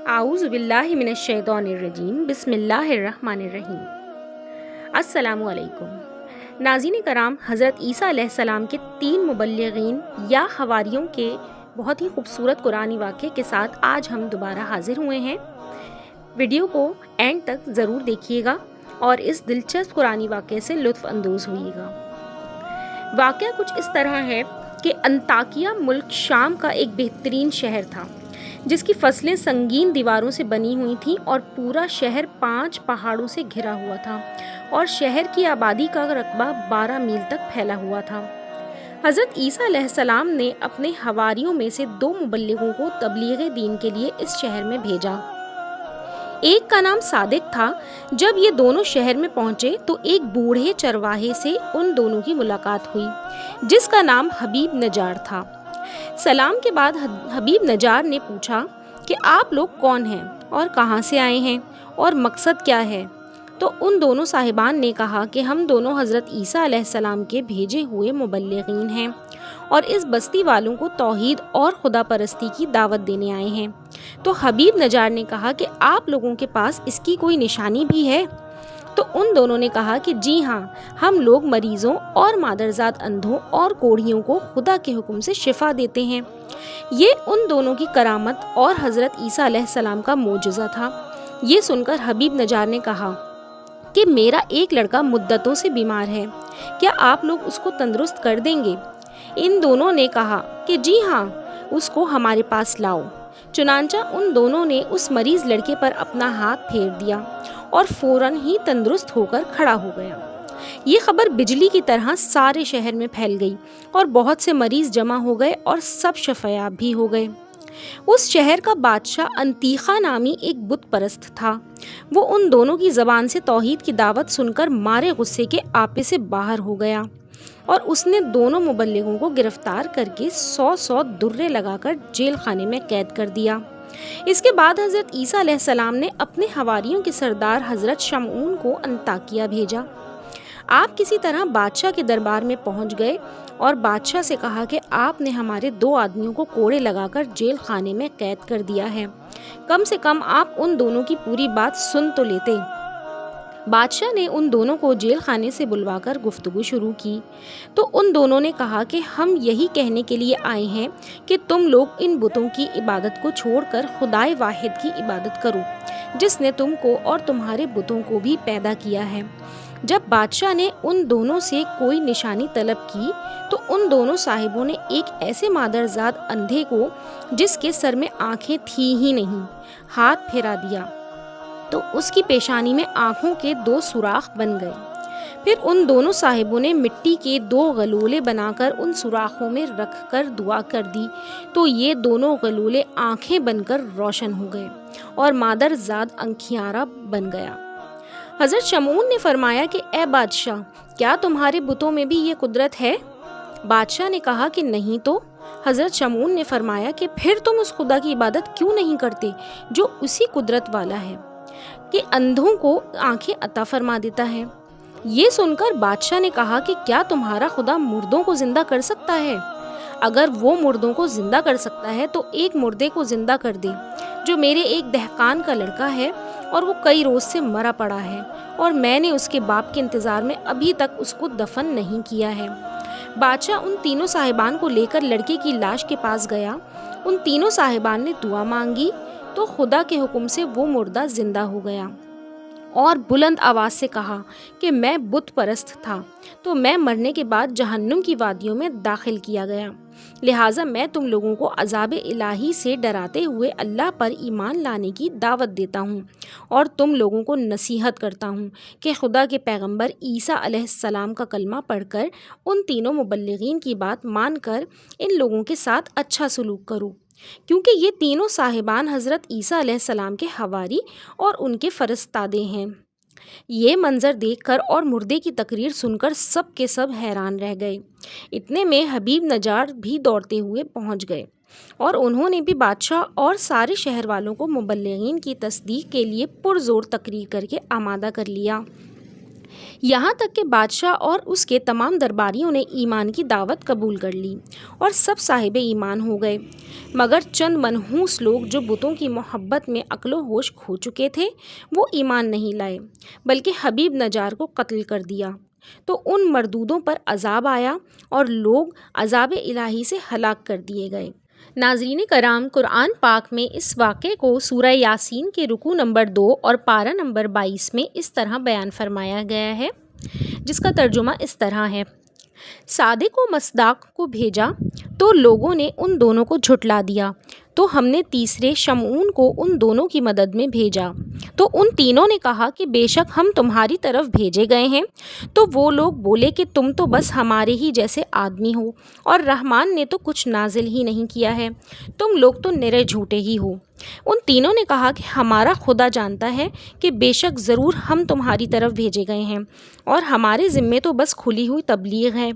اعوذ باللہ من الشیطان الرجیم بسم اللہ الرحمن الرحیم۔ السلام علیکم ناظرین کرام، حضرت عیسیٰ علیہ السلام کے 3 مبلغین یا حواریوں کے بہت ہی خوبصورت قرآنی واقعے کے ساتھ آج ہم دوبارہ حاضر ہوئے ہیں۔ ویڈیو کو اینڈ تک ضرور دیکھیے گا اور اس دلچسپ قرآنی واقعے سے لطف اندوز ہوئیے گا۔ واقعہ کچھ اس طرح ہے کہ انطاکیہ ملک شام کا ایک بہترین شہر تھا جس کی فصلیں سنگین دیواروں سے بنی ہوئی تھیں اور پورا شہر 5 پہاڑوں سے گھرا ہوا تھا اور شہر کی آبادی کا رقبہ 12 میل تک پھیلا ہوا تھا۔ حضرت عیسیٰ علیہ السلام نے اپنے حواریوں میں سے 2 مبلغوں کو تبلیغ دین کے لیے اس شہر میں بھیجا۔ ایک کا نام صادق تھا۔ جب یہ دونوں شہر میں پہنچے تو ایک بوڑھے چرواہے سے ان دونوں کی ملاقات ہوئی جس کا نام حبیب نجار تھا۔ سلام کے بعد حبیب نجار نے پوچھا کہ آپ لوگ کون ہیں اور کہاں سے آئے ہیں اور مقصد کیا ہے؟ تو ان دونوں صاحبان نے کہا کہ ہم دونوں حضرت عیسیٰ علیہ السلام کے بھیجے ہوئے مبلغین ہیں اور اس بستی والوں کو توحید اور خدا پرستی کی دعوت دینے آئے ہیں۔ تو حبیب نجار نے کہا کہ آپ لوگوں کے پاس اس کی کوئی نشانی بھی ہے؟ تو ان دونوں نے کہا کہ جی ہاں، ہم لوگ مریضوں اور مادرزاد اندھوں اور کوڑھیوں کو خدا کے حکم سے شفا دیتے ہیں۔ یہ ان دونوں کی کرامت اور حضرت عیسیٰ علیہ السلام کا معجزہ تھا۔ یہ سن کر حبیب نجار نے کہا کہ میرا ایک لڑکا مدتوں سے بیمار ہے، کیا آپ لوگ اس کو تندرست کر دیں گے؟ ان دونوں نے کہا کہ جی ہاں، اس کو ہمارے پاس لاؤ۔ چنانچہ ان دونوں نے اس مریض لڑکے پر اپنا ہاتھ پھیر دیا اور فوراً ہی تندرست ہو کر کھڑا ہو گیا۔ یہ خبر بجلی کی طرح سارے شہر میں پھیل گئی اور بہت سے مریض جمع ہو گئے اور سب شفایاب بھی ہو گئے۔ اس شہر کا بادشاہ انطیخہ نامی ایک بت پرست تھا۔ وہ ان دونوں کی زبان سے توحید کی دعوت سن کر مارے غصے کے آپے سے باہر ہو گیا اور اس نے دونوں مبلغوں کو گرفتار کر کے 100 درے لگا کر جیل خانے میں قید کر دیا۔ اس کے بعد حضرت عیسیٰ علیہ السلام نے اپنے حواریوں کے سردار حضرت شمعون کو انطاکیہ بھیجا۔ آپ کسی طرح بادشاہ کے دربار میں پہنچ گئے اور بادشاہ سے کہا کہ آپ نے ہمارے 2 آدمیوں کو کوڑے لگا کر جیل خانے میں قید کر دیا ہے، کم سے کم آپ ان دونوں کی پوری بات سن تو لیتے۔ بادشاہ نے ان دونوں کو جیل خانے سے بلوا کر گفتگو شروع کی تو ان دونوں نے کہا کہ ہم یہی کہنے کے لیے آئے ہیں کہ تم لوگ ان بتوں کی عبادت کو چھوڑ کر خدائے واحد کی عبادت کرو جس نے تم کو اور تمہارے بتوں کو بھی پیدا کیا ہے۔ جب بادشاہ نے ان دونوں سے کوئی نشانی طلب کی تو ان دونوں صاحبوں نے ایک ایسے مادرزاد اندھے کو جس کے سر میں آنکھیں تھیں ہی نہیں ہاتھ پھیرا دیا تو اس کی پیشانی میں آنکھوں کے 2 سوراخ بن گئے۔ پھر ان دونوں صاحبوں نے مٹی کے 2 غلولے بنا کر ان سوراخوں میں رکھ کر دعا کر دی تو یہ دونوں غلولے آنکھیں بن کر روشن ہو گئے اور مادرزاد انکھیارا بن گیا۔ حضرت شمعون نے فرمایا کہ اے بادشاہ، کیا تمہارے بتوں میں بھی یہ قدرت ہے؟ بادشاہ نے کہا کہ نہیں تو۔ حضرت شمعون نے فرمایا کہ پھر تم اس خدا کی عبادت کیوں نہیں کرتے جو اسی قدرت والا ہے کہ اندھوں کو آنکھیں عطا فرما دیتا ہے؟ یہ سن کر بادشاہ نے کہا کہ کیا تمہارا خدا مردوں کو زندہ کر سکتا ہے؟ اگر وہ مردوں کو زندہ کر سکتا ہے تو ایک مردے کو زندہ کر دے جو میرے ایک دہقان کا لڑکا ہے اور وہ کئی روز سے مرا پڑا ہے اور میں نے اس کے باپ کے انتظار میں ابھی تک اس کو دفن نہیں کیا ہے۔ بادشاہ ان تینوں صاحبان کو لے کر لڑکے کی لاش کے پاس گیا۔ ان تینوں صاحبان نے دعا مانگی تو خدا کے حکم سے وہ مردہ زندہ ہو گیا اور بلند آواز سے کہا کہ میں بت پرست تھا تو میں مرنے کے بعد جہنم کی وادیوں میں داخل کیا گیا، لہٰذا میں تم لوگوں کو عذاب الہی سے ڈراتے ہوئے اللہ پر ایمان لانے کی دعوت دیتا ہوں اور تم لوگوں کو نصیحت کرتا ہوں کہ خدا کے پیغمبر عیسیٰ علیہ السلام کا کلمہ پڑھ کر ان تینوں مبلغین کی بات مان کر ان لوگوں کے ساتھ اچھا سلوک کرو، کیونکہ یہ تینوں صاحبان حضرت عیسیٰ علیہ السلام کے حواری اور ان کے فرستادے ہیں۔ یہ منظر دیکھ کر اور مردے کی تقریر سن کر سب کے سب حیران رہ گئے۔ اتنے میں حبیب نجار بھی دوڑتے ہوئے پہنچ گئے اور انہوں نے بھی بادشاہ اور سارے شہر والوں کو مبلغین کی تصدیق کے لیے پرزور تقریر کر کے آمادہ کر لیا۔ یہاں تک کہ بادشاہ اور اس کے تمام درباریوں نے ایمان کی دعوت قبول کر لی اور سب صاحب ایمان ہو گئے، مگر چند منحوس لوگ جو بتوں کی محبت میں عقل و ہوش کھو چکے تھے وہ ایمان نہیں لائے بلکہ حبیب نجار کو قتل کر دیا۔ تو ان مردودوں پر عذاب آیا اور لوگ عذاب الہی سے ہلاک کر دیے گئے۔ ناظرین کرام، قرآن پاک میں اس واقعے کو سورہ یاسین کے رکوع نمبر 2 اور پارہ نمبر 22 میں اس طرح بیان فرمایا گیا ہے، جس کا ترجمہ اس طرح ہے: صادق و مصداق کو بھیجا تو لوگوں نے ان دونوں کو جھٹلا دیا، تو ہم نے تیسرے شمعون کو ان دونوں کی مدد میں بھیجا، تو ان تینوں نے کہا کہ بے شک ہم تمہاری طرف بھیجے گئے ہیں۔ تو وہ لوگ بولے کہ تم تو بس ہمارے ہی جیسے آدمی ہو اور رحمان نے تو کچھ نازل ہی نہیں کیا ہے، تم لوگ تو نرے جھوٹے ہی ہو۔ ان تینوں نے کہا کہ ہمارا خدا جانتا ہے کہ بے شک ضرور ہم تمہاری طرف بھیجے گئے ہیں اور ہمارے ذمے تو بس کھلی ہوئی تبلیغ ہے۔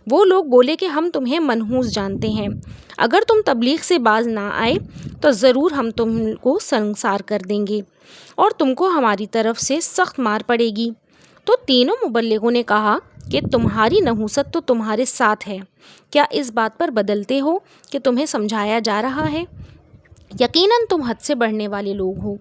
وہ لوگ بولے کہ ہم تمہیں منحوس جانتے ہیں، اگر تم تبلیغ سے باز نہ آئے تو ضرور ہم تم کو سنسار کر دیں گے اور تم کو ہماری طرف سے سخت مار پڑے گی۔ تو تینوں مبلغوں نے کہا کہ تمہاری نحوست تو تمہارے ساتھ ہے، کیا اس بات پر بدلتے ہو کہ تمہیں سمجھایا جا رہا ہے؟ یقیناً تم حد سے بڑھنے والے لوگ ہو۔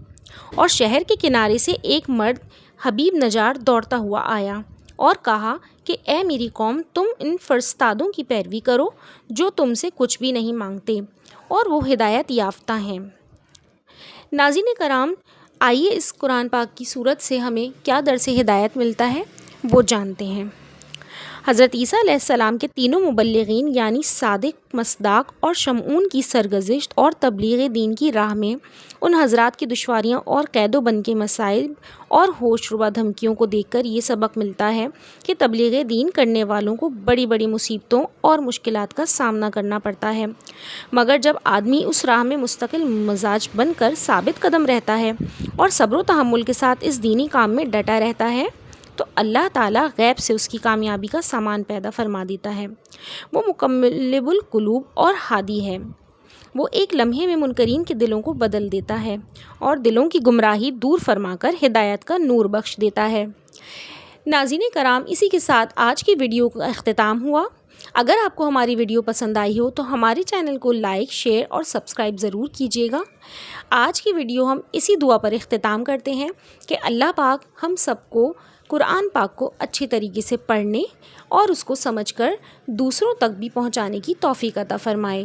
اور شہر کے کنارے سے ایک مرد حبیب نجار دوڑتا ہوا آیا اور کہا کہ اے میری قوم، تم ان فرستادوں کی پیروی کرو جو تم سے کچھ بھی نہیں مانگتے اور وہ ہدایت یافتہ ہیں۔ ناظرین کرام، آئیے اس قرآن پاک کی صورت سے ہمیں کیا درس ہدایت ملتا ہے وہ جانتے ہیں۔ حضرت عیسیٰ علیہ السلام کے تینوں مبلغین یعنی صادق، مصداق اور شمعون کی سرگزشت اور تبلیغ دین کی راہ میں ان حضرات کی دشواریاں اور قید و بند کے مصائب اور ہوش ربا دھمکیوں کو دیکھ کر یہ سبق ملتا ہے کہ تبلیغ دین کرنے والوں کو بڑی بڑی مصیبتوں اور مشکلات کا سامنا کرنا پڑتا ہے، مگر جب آدمی اس راہ میں مستقل مزاج بن کر ثابت قدم رہتا ہے اور صبر و تحمل کے ساتھ اس دینی کام میں ڈٹا رہتا ہے تو اللہ تعالیٰ غیب سے اس کی کامیابی کا سامان پیدا فرما دیتا ہے۔ وہ مقلب القلوب اور ہادی ہے، وہ ایک لمحے میں منکرین کے دلوں کو بدل دیتا ہے اور دلوں کی گمراہی دور فرما کر ہدایت کا نور بخش دیتا ہے۔ ناظرین کرام، اسی کے ساتھ آج کی ویڈیو کا اختتام ہوا۔ اگر آپ کو ہماری ویڈیو پسند آئی ہو تو ہمارے چینل کو لائک، شیئر اور سبسکرائب ضرور کیجیے گا۔ آج کی ویڈیو ہم اسی دعا پر اختتام کرتے ہیں کہ اللہ پاک ہم سب کو قرآن پاک کو اچھی طریقے سے پڑھنے اور اس کو سمجھ کر دوسروں تک بھی پہنچانے کی توفیق عطا فرمائے۔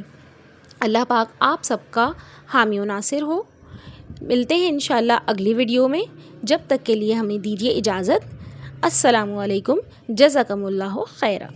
اللہ پاک آپ سب کا حامی و ناصر ہو۔ ملتے ہیں انشاءاللہ اگلی ویڈیو میں، جب تک کے لیے ہمیں دیجیے اجازت۔ السلام علیکم، جزاکم اللہ خیرا۔